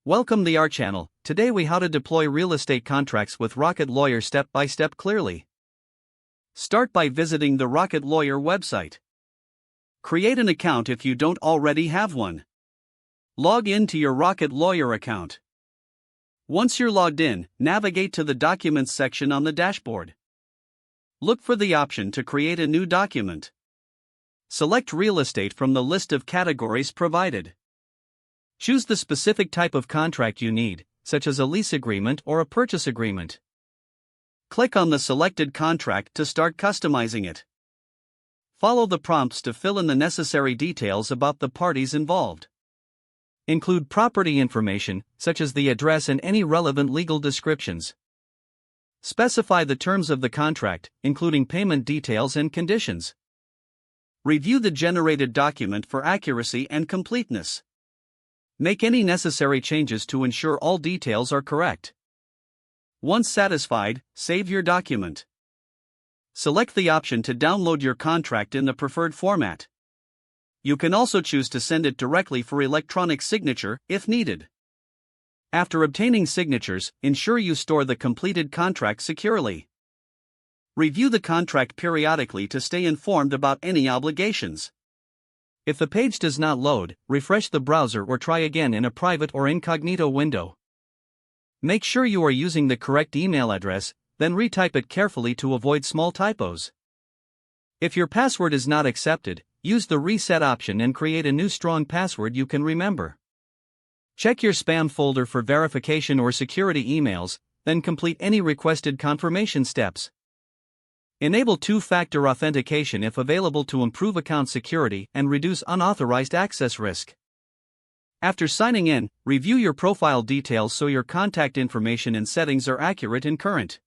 Welcome to our channel. Today we how to deploy real estate contracts with Rocket Lawyer step by step clearly. Start by visiting the Rocket Lawyer website. Create an account if you don't already have one. Log in to your Rocket Lawyer account. Once you're logged in, navigate to the Documents section on the dashboard. Look for the option to create a new document. Select real estate from the list of categories provided. Choose the specific type of contract you need, such as a lease agreement or a purchase agreement. Click on the selected contract to start customizing it. Follow the prompts to fill in the necessary details about the parties involved. Include property information, such as the address and any relevant legal descriptions. Specify the terms of the contract, including payment details and conditions. Review the generated document for accuracy and completeness. Make any necessary changes to ensure all details are correct. Once satisfied, save your document. Select the option to download your contract in the preferred format. You can also choose to send it directly for electronic signature if needed. After obtaining signatures, ensure you store the completed contract securely. Review the contract periodically to stay informed about any obligations. If the page does not load, refresh the browser or try again in a private or incognito window. Make sure you are using the correct email address, then retype it carefully to avoid small typos. If your password is not accepted, use the reset option and create a new strong password you can remember. Check your spam folder for verification or security emails, then complete any requested confirmation steps. Enable two-factor authentication if available to improve account security and reduce unauthorized access risk. After signing in, review your profile details so your contact information and settings are accurate and current.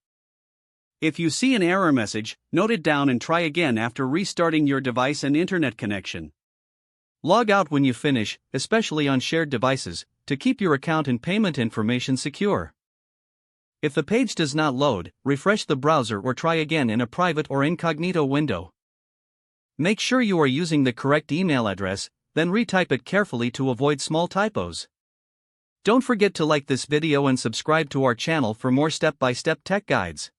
If you see an error message, note it down and try again after restarting your device and internet connection. Log out when you finish, especially on shared devices, to keep your account and payment information secure. If the page does not load, refresh the browser or try again in a private or incognito window. Make sure you are using the correct email address, then retype it carefully to avoid small typos. Don't forget to like this video and subscribe to our channel for more step-by-step tech guides.